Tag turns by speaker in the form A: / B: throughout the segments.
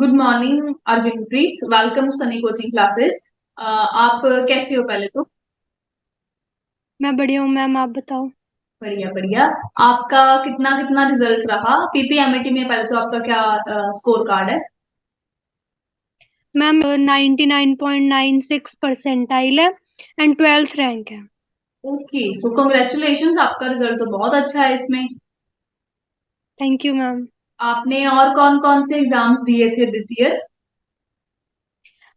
A: Good morning Arvindpreet, welcome Sunny coaching classes. आप कैसे हो पहले तो?
B: मैं बढ़िया हूँ मैम। आप बताओ।
A: बढ़िया बढ़िया। आपका कितना कितना रिजल्ट रहा पीपीएमटी में? पहले तो आपका क्या स्कोर कार्ड है?
B: मैम 99.96 परसेंटाइल है एंड 12th रैंक है।
A: ओके, सो कॉन्ग्रेचुलेशंस, आपका रिजल्ट तो बहुत अच्छा है इसमें।
B: Thank you ma'am.
A: आपने और कौन कौन से एग्जाम्स दिए थे दिस ईयर?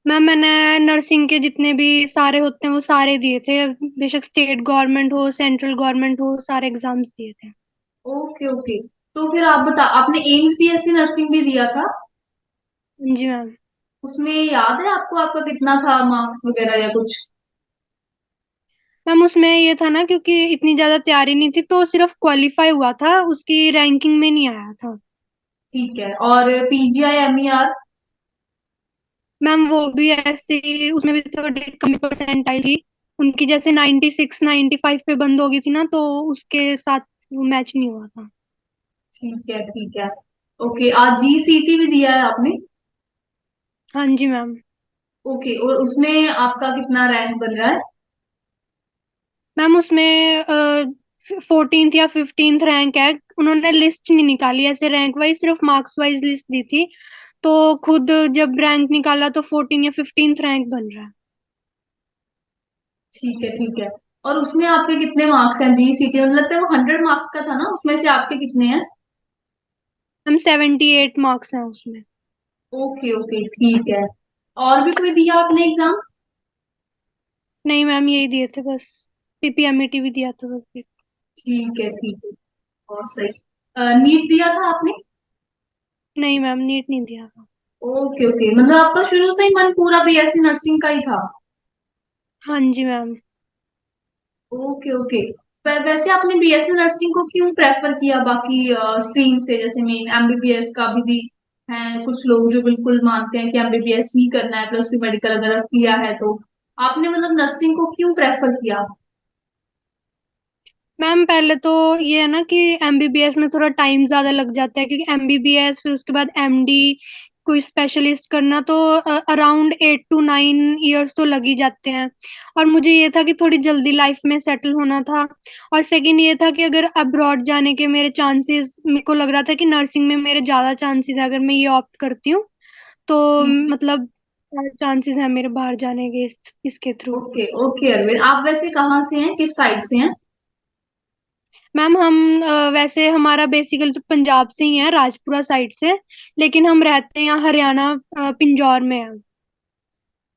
B: मैम मैंने नर्सिंग के जितने भी सारे होते हैं वो सारे दिए थे। बेशक स्टेट गवर्नमेंट हो सेंट्रल गवर्नमेंट हो, सारे एग्जाम्स दिए थे।
A: Okay okay. तो फिर आप बता, आपने एम्स बीएससी नर्सिंग भी दिया था?
B: जी मैम।
A: उसमें याद है आपको आपका कितना था मार्क्स वगैरह या कुछ?
B: मैम उसमें ये था ना, क्योंकि इतनी ज्यादा तैयारी नहीं थी तो सिर्फ क्वालिफाई हुआ था, उसकी रैंकिंग में नहीं आया था।
A: ठीक है। और पीजीआई एमईआर?
B: मैम वो भी ऐसे ही, उसमें भी थोड़ी कमी परसेंटाइल थी। उनकी जैसे 96 95 पे बंद हो गई थी ना, तो उसके साथ वो मैच नहीं हुआ था।
A: ठीक है ठीक है। ओके, आज जीसीटी भी दिया है आपने?
B: हाँ जी मैम।
A: ओके, और उसमें आपका कितना रैंक बन रहा है?
B: मैम उसमें 14th या 15th रैंक है। उन्होंने लिस्ट नहीं निकाली ऐसे रैंक वाइज, सिर्फ मार्क्स वाइज लिस्ट दी थी। तो खुद जब रैंक निकाला तो 14 या 15th रैंक बन रहा है।
A: ठीक है ठीक है। और उसमें आपके कितने मार्क्स हैं जीसीटी में? मुझे लगता है वो 100 मार्क्स का था ना, उसमें से आपके कितने हैं?
B: हम 78 मार्क्स हैं उसमें।
A: ओके ओके ठीक है। और भी कोई दिया आपने एग्जाम?
B: नहीं मैम, यही दिए थे बस। पीपीएमईटी भी दिया था बस।
A: ठीक है ठीक है। और सही। नीट दिया था आपने?
B: नहीं मैम, नीट नहीं दिया था।
A: ओके ओके, मतलब आपका शुरू से ही मन पूरा बीएससी नर्सिंग का ही था?
B: हाँ जी मैम।
A: Okay okay. वैसे आपने बीएससी नर्सिंग को क्यों प्रेफर किया बाकी स्ट्रीम से? जैसे मेन एमबीबीएस का भी है कुछ लोग जो बिल्कुल मानते हैं कि एमबीबीएस ही करना है, प्लस टू मेडिकल अगर किया है तो। आपने मतलब नर्सिंग को क्यों प्रेफर किया?
B: मैम पहले तो ये है ना कि एमबीबीएस में थोड़ा टाइम ज्यादा लग जाता है, क्योंकि एमबीबीएस फिर उसके बाद एमडी कोई स्पेशलिस्ट करना तो अराउंड 8 to 9 years तो लग ही जाते हैं। और मुझे ये था कि थोड़ी जल्दी लाइफ में सेटल होना था। और सेकंड ये था कि अगर अब्रॉड जाने के मेरे चांसेस, मेरे को लग रहा था कि नर्सिंग में मेरे ज्यादा चांसेस है अगर मैं ये ऑप्ट करती हूँ। तो
A: ठीक है।
B: मतलब चांसेस है मेरे बाहर जाने के इसके थ्रू।
A: ओके ओके अरविंद, आप वैसे कहाँ से हैं, किस साइड से हैं?
B: मैम हम वैसे हमारा बेसिकली तो पंजाब से ही है, राजपुरा साइड से। लेकिन हम रहते हैं यहाँ हरियाणा, पिंजौर में है।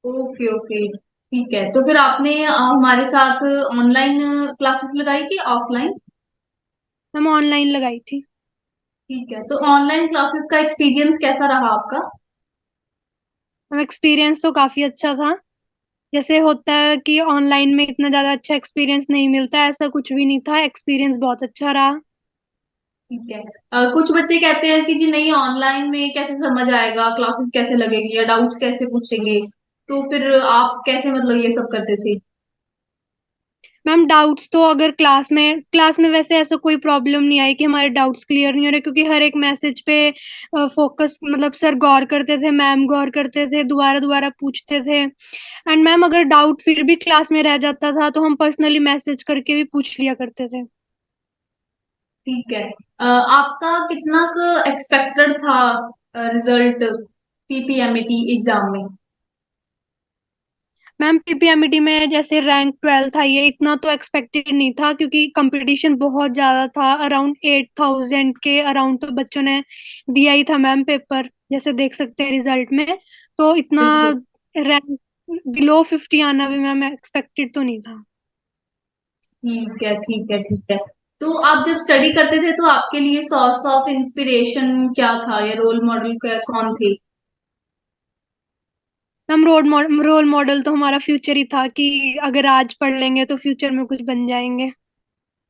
A: ओके ओके ठीक है। तो फिर आपने हमारे साथ ऑनलाइन क्लासेस लगाई कि ऑफलाइन?
B: हम ऑनलाइन लगाई थी।
A: ठीक है, तो ऑनलाइन क्लासेस का एक्सपीरियंस कैसा रहा आपका?
B: हम एक्सपीरियंस तो काफी अच्छा था। जैसे होता है कि ऑनलाइन में इतना ज्यादा अच्छा एक्सपीरियंस नहीं मिलता, ऐसा कुछ भी नहीं था, एक्सपीरियंस बहुत अच्छा रहा।
A: ठीक है। कुछ बच्चे कहते हैं कि जी नहीं, ऑनलाइन में कैसे समझ आएगा, क्लासेस कैसे लगेगी या डाउट्स कैसे पूछेंगे? तो फिर आप कैसे मतलब ये सब करते थे?
B: मैम डाउट्स तो अगर क्लास में वैसे ऐसा कोई प्रॉब्लम नहीं आई कि हमारे डाउट्स क्लियर नहीं हो रहे, क्योंकि हर एक मैसेज पे फोकस, मतलब सर गौर करते थे, मैम गौर करते थे, दोबारा दोबारा पूछते थे। एंड मैम अगर डाउट फिर भी क्लास में रह जाता था तो हम पर्सनली मैसेज करके भी पूछ लिया करते थे।
A: ठीक है। आपका कितना एक्सपेक्टेड था रिजल्ट पीपीएमटी एग्जाम में?
B: मैम पीपीएमटी में जैसे रैंक 12th आई है, इतना तो एक्सपेक्टेड नहीं था, क्योंकि कंपटीशन बहुत ज्यादा था। अराउंड 8,000 के अराउंड तो बच्चों ने दिया ही था मैम पेपर, जैसे देख सकते हैं रिजल्ट में। तो इतना
A: बिल्कुल।
B: रैंक बिलो 50 आना भी मैम एक्सपेक्टेड तो नहीं था।
A: ठीक है ठीक है ठीक है। तो आप जब स्टडी करते थे तो आपके लिए सोर्स ऑफ इंस्पिरेशन क्या था या रोल मॉडल कौन थे?
B: मैम रोल मॉडल तो हमारा फ्यूचर ही था, कि अगर आज पढ़ लेंगे तो फ्यूचर में कुछ बन जाएंगे।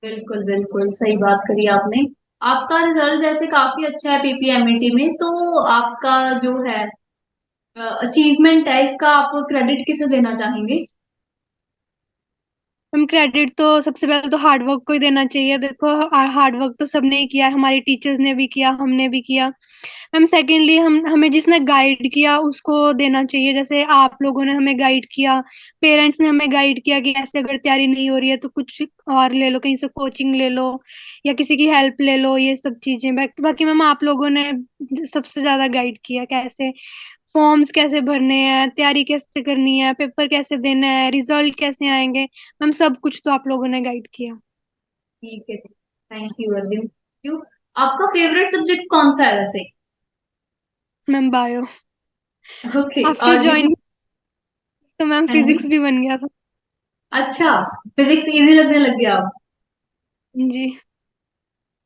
A: बिल्कुल बिल्कुल सही बात करी आपने। आपका रिजल्ट जैसे काफी अच्छा है पीपीएमटी में, तो आपका जो है अचीवमेंट है, इसका आप क्रेडिट किसे देना चाहेंगे?
B: मैम क्रेडिट तो सबसे पहले तो हार्ड वर्क को ही देना चाहिए। देखो हार्ड वर्क तो सबने ही किया है, हमारी टीचर्स ने भी किया, हमने भी किया। मैम सेकेंडली हम हमें जिसने गाइड किया उसको देना चाहिए, जैसे आप लोगों ने हमें गाइड किया, पेरेंट्स ने हमें गाइड किया कि ऐसे अगर तैयारी नहीं हो रही है तो कुछ और ले लो, कहीं से कोचिंग ले लो या किसी की हेल्प ले लो, ये सब चीजें। बाकी मैम आप लोगों ने सबसे ज्यादा गाइड किया, कैसे फॉर्म्स कैसे भरने हैं, तैयारी कैसे करनी है, पेपर कैसे देना है, रिजल्ट कैसे आएंगे, मैम सब कुछ तो आप लोगों ने गाइड किया।
A: ठीक है, thank you Arjun, thank you. आपका फेवरेट सब्जेक्ट कौन सा है वैसे?
B: Ma'am bio.
A: ओके,
B: आफ्टर
A: और
B: ज्वाइनिंग तो मैम
A: हाँ जी।
B: फिजिक्स भी बन गया था।
A: अच्छा, फिजिक्स इजी लगने लग गया अब?
B: जी।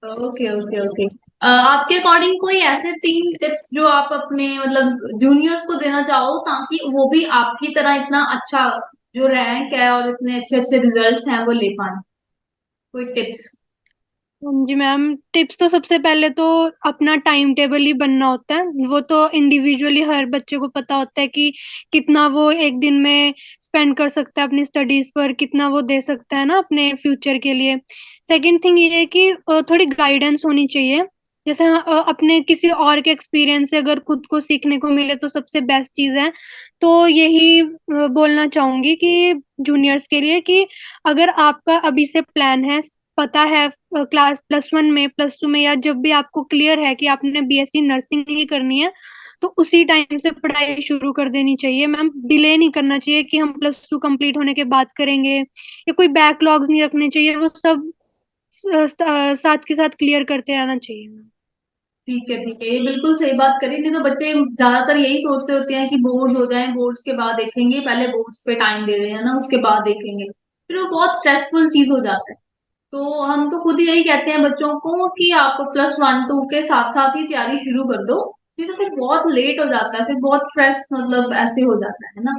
A: Okay okay okay. आपके अकॉर्डिंग कोई ऐसे 3 टिप्स जो आप अपने मतलब जूनियर्स को देना चाहो, ताकि वो भी आपकी तरह इतना अच्छा जो रैंक है और इतने अच्छे अच्छे रिजल्ट्स हैं वो ले पाए? कोई टिप्स?
B: जी मैम, टिप्स तो सबसे पहले तो अपना टाइम टेबल ही बनना होता है। वो तो इंडिविजुअली हर बच्चे को पता होता है कि कितना वो एक दिन में स्पेंड कर सकता है अपनी स्टडीज पर, कितना वो दे सकता है ना अपने फ्यूचर के लिए। सेकंड थिंग ये है कि थोड़ी गाइडेंस होनी चाहिए। जैसे अपने किसी और के एक्सपीरियंस से अगर खुद को सीखने को मिले तो सबसे बेस्ट चीज है। तो यही बोलना चाहूंगी कि जूनियर्स के लिए कि अगर आपका अभी से प्लान है, पता है क्लास +1 में, +2 में, या जब भी आपको क्लियर है कि आपने बीएससी नर्सिंग ही करनी है, तो उसी टाइम से पढ़ाई शुरू कर देनी चाहिए मैम। डिले नहीं करना चाहिए कि हम +2 कंप्लीट होने के बाद करेंगे, या कोई बैकलॉग्स नहीं रखने चाहिए। वो सब साथ के साथ क्लियर करते रहना चाहिए मैम।
A: ठीक है ठीक है, ये बिल्कुल सही बात करी। नहीं तो बच्चे ज्यादातर यही सोचते होते हैं कि बोर्ड्स हो जाएं, बोर्ड्स के बाद देखेंगे, पहले बोर्ड्स पे टाइम दे रहे हैं ना, उसके बाद देखेंगे। फिर वो बहुत स्ट्रेसफुल चीज हो जाता है। तो हम तो खुद ही यही कहते हैं बच्चों को कि आप +1 2 के साथ साथ ही तैयारी शुरू कर दो। नहीं तो फिर बहुत लेट हो जाता है, फिर बहुत स्ट्रेस मतलब ऐसे हो जाता है ना।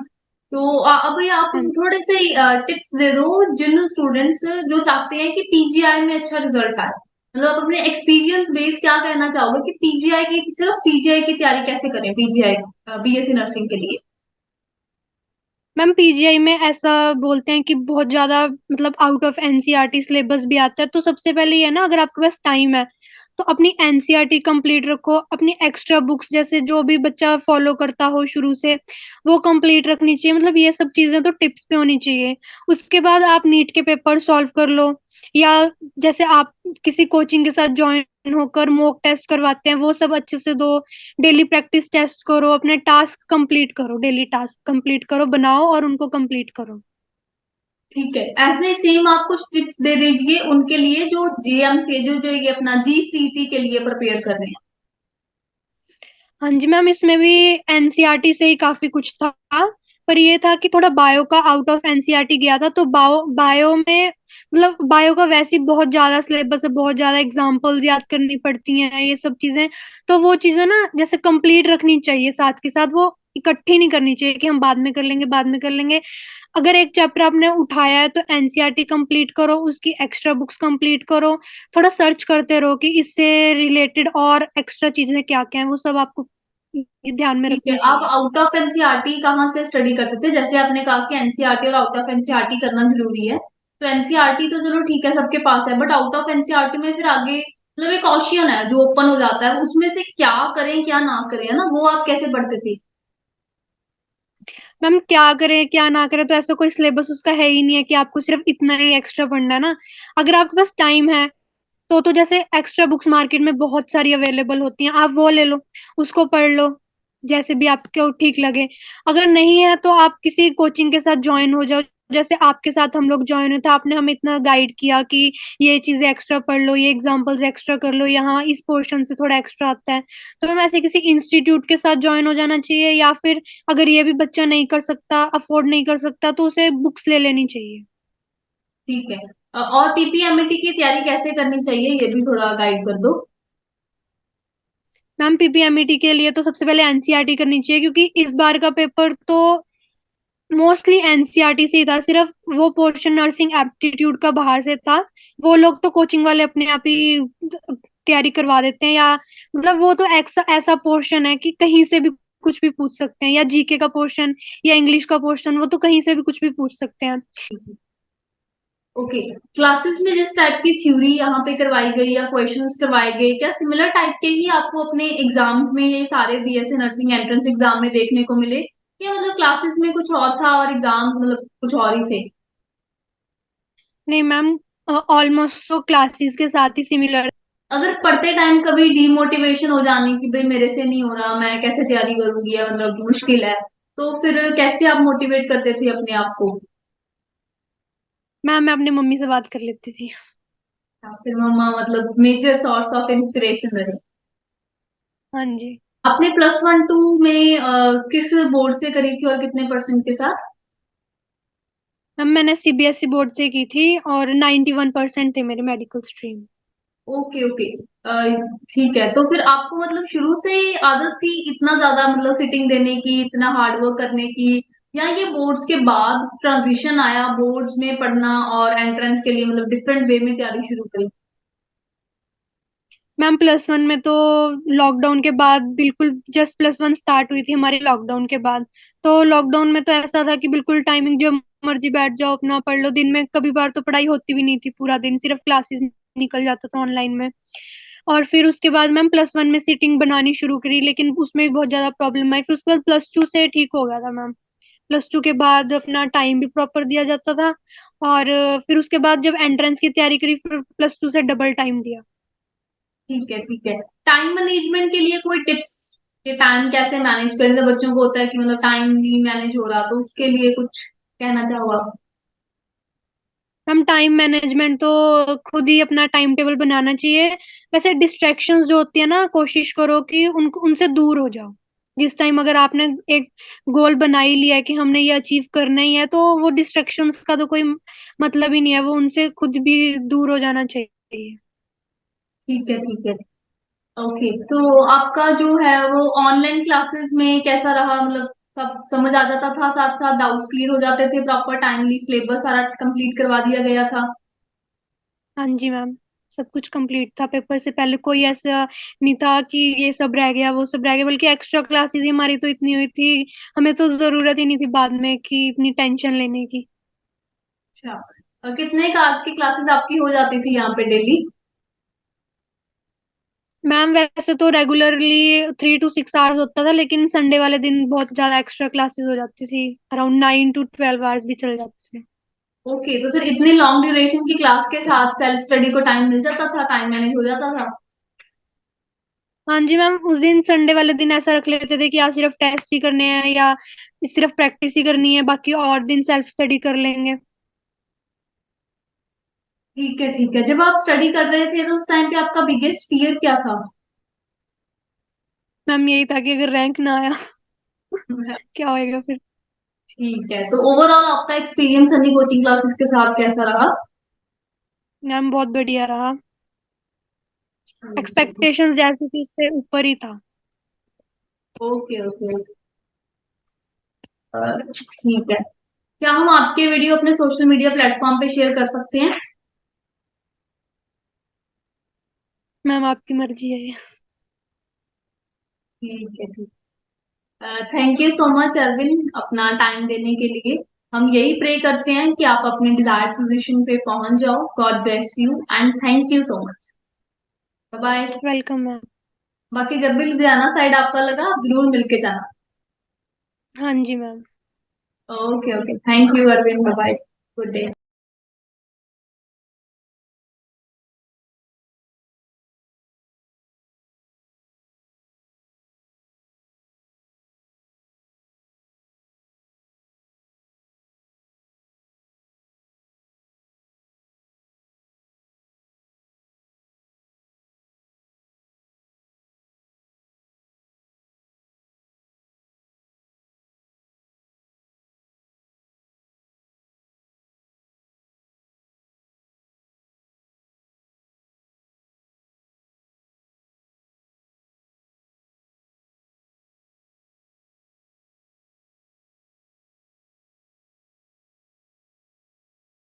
A: तो अब ये आप
B: हाँ।
A: थोड़े से टिप्स दे दो जिन स्टूडेंट्स जो चाहते हैं कि पीजीआई में अच्छा रिजल्ट आए। मतलब आप अपने एक्सपीरियंस बेस क्या कहना चाहोगे कि पीजीआई की, सिर्फ पीजीआई की तैयारी कैसे करें, पीजीआई बीएससी नर्सिंग के लिए?
B: मैम पीजीआई में ऐसा बोलते हैं कि बहुत ज्यादा मतलब आउट ऑफ एनसीईआरटी सिलेबस भी आता है। तो सबसे पहले ये ना, अगर आपके पास टाइम है तो अपनी एनसीईआरटी कंप्लीट रखो, अपनी एक्स्ट्रा बुक्स जैसे जो भी बच्चा फॉलो करता हो शुरू से वो कंप्लीट रखनी चाहिए। मतलब ये सब चीजें तो टिप्स पे होनी चाहिए। उसके बाद आप नीट के पेपर सॉल्व कर लो, या जैसे आप किसी कोचिंग के साथ ज्वाइन होकर मॉक टेस्ट करवाते हैं वो सब अच्छे से दो। डेली प्रैक्टिस टेस्ट करो, अपने टास्क कंप्लीट करो, डेली टास्क कंप्लीट करो, बनाओ और उनको कंप्लीट करो।
A: ठीक है, ऐसे ही सेम आप कुछ टिप्स दे दीजिए उनके लिए जो जेएमसी जो जो ये अपना जीसीटी के लिए प्रिपेयर कर रहे हैं।
B: हाँ जी मैम, इसमें भी एनसीईआरटी से ही काफी कुछ था। पर ये था कि थोड़ा बायो का आउट ऑफ एनसीईआरटी गया था, तो बायो में मतलब बायो का वैसे ही बहुत ज्यादा सिलेबस है, बहुत ज्यादा एग्जांपल्स याद करनी पड़ती हैं, ये सब चीजें। तो वो चीजें ना जैसे कंप्लीट रखनी चाहिए साथ के साथ, वो इकट्ठी नहीं करनी चाहिए कि हम बाद में कर लेंगे, बाद में कर लेंगे। अगर एक चैप्टर आपने उठाया है तो एनसीईआरटी कंप्लीट करो, उसकी एक्स्ट्रा बुक्स कंप्लीट करो, थोड़ा सर्च करते रहो कि इससे रिलेटेड और एक्स्ट्रा चीजें क्या क्या हैं, वो सब आपको ये ध्यान में
A: ठीक है,
B: रखनी
A: आप
B: चाहिए।
A: आउट ऑफ एनसीईआरटी कहाँ से स्टडी करते थे? जैसे आपने कहा कि एनसीईआरटी और आउट ऑफ एनसीईआरटी करना जरूरी है, तो एनसीईआरटी तो चलो ठीक है सबके पास है, बट आउट ऑफ एनसीईआरटी में फिर आगे मतलब एक क्वेश्चन है जो ओपन हो जाता है, उसमें से क्या करें क्या ना करें, है ना, वो आप कैसे पढ़ते थे?
B: मैम क्या करें क्या ना करें, तो ऐसा कोई सिलेबस उसका है ही नहीं है कि आपको सिर्फ इतना ही एक्स्ट्रा पढ़ना है ना। अगर आपके पास टाइम है तो जैसे एक्स्ट्रा बुक्स मार्केट में बहुत सारी अवेलेबल होती हैं, आप वो ले लो, उसको पढ़ लो, जैसे भी आपको ठीक लगे। अगर नहीं है तो आप किसी कोचिंग के साथ ज्वाइन हो जाओ, जैसे आपके साथ हम लोग ज्वाइन हुए थे, आपने हमें इतना गाइड किया कि ये चीजें एक्स्ट्रा पढ़ लो, ये एग्जांपल्स एक्स्ट्रा कर लो, यहाँ इस पोर्शन से थोड़ा एक्स्ट्रा आता है। तो मैम ऐसे किसी इंस्टीट्यूट के साथ ज्वाइन हो जाना चाहिए, या फिर अगर ये भी बच्चा नहीं कर सकता, अफोर्ड नहीं कर सकता, तो उसे बुक्स ले लेनी चाहिए।
A: ठीक है, और पीपीएमटी की तैयारी कैसे करनी चाहिए, ये भी थोड़ा गाइड कर दो।
B: मैम पीपीएमईटी के लिए तो सबसे पहले एनसीईआरटी करनी चाहिए, क्योंकि इस बार का पेपर तो मोस्टली एनसीईआरटी से ही था। सिर्फ वो पोर्शन नर्सिंग एप्टीट्यूड का बाहर से था। वो लोग तो कोचिंग वाले अपने आप ही तैयारी करवा देते हैं, या मतलब वो तो ऐसा ऐसा पोर्शन है कि कहीं से भी कुछ भी पूछ सकते हैं, या जीके का पोर्शन या इंग्लिश का पोर्शन, वो तो कहीं से भी कुछ भी पूछ सकते हैं।
A: ओके। क्लासेस में जिस टाइप की थ्योरी यहाँ पे करवाई गई या क्वेश्चंस करवाए गए, क्या सिमिलर टाइप के ही आपको अपने एग्जाम्स में ये सारे बीएससी नर्सिंग एंट्रेंस एग्जाम में देखने को मिले, या मतलब क्लासेस में कुछ और था और एग्जाम मतलब कुछ और ही थे?
B: नहीं मैम, ऑलमोस्ट तो क्लासेस के साथ ही सिमिलर।
A: अगर पढ़ते टाइम कभी डीमोटिवेशन हो जाने की भाई मेरे से नहीं हो रहा, मैं कैसे तैयारी करूंगी या मतलब मुश्किल है, तो फिर कैसे आप मोटिवेट करते थे अपने आप को?
B: मैम मैं अपनी मम्मी से बात कर लेती थी।
A: या फिर मम्मा मतलब मेजर सोर्स ऑफ इंस्पिरेशन रहे?
B: हाँ जी।
A: आपने प्लस वन टू में किस बोर्ड से करी थी और कितने परसेंट के साथ?
B: मैम मैंने सीबीएसई बोर्ड से की थी और 91% थे मेरे मेडिकल स्ट्रीम।
A: Okay okay. ठीक है, तो फिर आपको मतलब शुरू से ही आदत थी इतना ज्यादा मतलब सिटिंग देने की, इतना हार्ड वर्क करने की, या ये बोर्ड्स के बाद ट्रांजिशन आया बोर्ड्स में पढ़ना और एंट्रेंस के लिए मतलब डिफरेंट वे में तैयारी शुरू करी?
B: मैम प्लस वन में तो लॉकडाउन के बाद, बिल्कुल जस्ट प्लस वन स्टार्ट हुई थी हमारी लॉकडाउन के बाद। तो लॉकडाउन में तो ऐसा था कि बिल्कुल टाइमिंग जो मर्जी बैठ जाओ अपना पढ़ लो। दिन में कभी बार तो पढ़ाई होती भी नहीं थी, पूरा दिन सिर्फ क्लासेस निकल जाता था ऑनलाइन में। और फिर उसके बाद मैम प्लस वन में सीटिंग बनानी शुरू करी, लेकिन उसमें भी बहुत ज्यादा प्रॉब्लम आई। फिर उसके बाद प्लस टू से ठीक हो गया था मैम। प्लस टू के बाद अपना टाइम भी प्रॉपर दिया जाता था। और फिर उसके बाद जब एंट्रेंस की तैयारी करी, फिर प्लस टू से डबल टाइम दिया।
A: ठीक है ठीक है। टाइम मैनेजमेंट के लिए कोई टिप्स, कि टाइम कैसे मैनेज करें? तो बच्चों को होता है कि मतलब टाइम नहीं मैनेज हो रहा, तो उसके लिए कुछ कहना चाहो आप?
B: हम टाइम मैनेजमेंट तो खुद ही अपना टाइम टेबल बनाना चाहिए। वैसे डिस्ट्रैक्शंस जो होती है ना, कोशिश करो कि उनको उनसे दूर हो जाओ। जिस टाइम अगर आपने एक गोल बना ही लिया है कि हमने ये अचीव करना ही है, तो वो डिस्ट्रैक्शंस का तो कोई मतलब ही नहीं है, वो उनसे खुद भी दूर हो जाना चाहिए।
A: ठीक है ठीक है। ओके, तो आपका जो है वो ऑनलाइन क्लासेस में कैसा रहा? मतलब सब समझ आ जाता था, साथ साथ डाउट्स क्लियर हो जाते थे, प्रॉपर टाइमली सिलेबस सारा कंप्लीट करवा दिया गया था?
B: हाँ जी मैम, सब कुछ कंप्लीट था। पेपर से पहले कोई ऐसा नहीं था कि ये सब रह गया वो सब रह गया, बल्कि एक्स्ट्रा क्लासेस ही हमारी तो इतनी हुई थी, हमें तो जरूरत ही नहीं थी बाद में कि इतनी टेंशन लेने की।
A: अच्छा। कितने कार्ड्स की क्लासेस आपकी हो जाती थी यहाँ पे डेली?
B: मैम वैसे तो रेगुलरली 3 to 6 आवर्स होता था, लेकिन संडे वाले दिन बहुत ज्यादा एक्स्ट्रा क्लासेस हो जाती थी। अराउंड 9 to 12 आवर्स भी चल जाते थे।
A: ओके, तो फिर इतनी लॉन्ग ड्यूरेशन की क्लास के साथ सेल्फ स्टडी को टाइम मिल जाता था, टाइम मैनेज हो जाता था?
B: हाँ जी मैम, उस दिन संडे वाले दिन ऐसा रख लेते थे कि आज सिर्फ टेस्ट ही करने हैं या सिर्फ प्रैक्टिस ही करनी है, बाकी और दिन सेल्फ स्टडी कर लेंगे।
A: ठीक है ठीक है। जब आप स्टडी कर रहे थे तो उस टाइम पे आपका बिगेस्ट फियर क्या था?
B: मैम यही था कि अगर रैंक ना आया क्या होएगा फिर।
A: ठीक है, तो ओवरऑल आपका एक्सपीरियंस सनी कोचिंग क्लासेस के साथ कैसा रहा?
B: मैम बहुत बढ़िया रहा।
A: ठीक है।
B: एक्सपेक्टेशंस जैसी थी उससे ऊपर ही था।
A: Okay okay. ठीक है। क्या हम आपके वीडियो अपने सोशल मीडिया प्लेटफॉर्म पे शेयर कर सकते हैं?
B: मैम आपकी मर्जी है ये।
A: ठीक है ठीक। Thank you so much Arvind अपना टाइम देने के लिए। हम यही प्रे करते हैं कि आप अपने डिजायर्ड पोजीशन पे पहुंच जाओ। God bless you and thank you so much. Bye bye.
B: Welcome ma'am.
A: बाकी जब भी लुधियाना साइड आपका लगा आप जरूर मिलके जाना।
B: हाँ जी ma'am.
A: Okay okay, thank you Arvind, bye bye. Good day.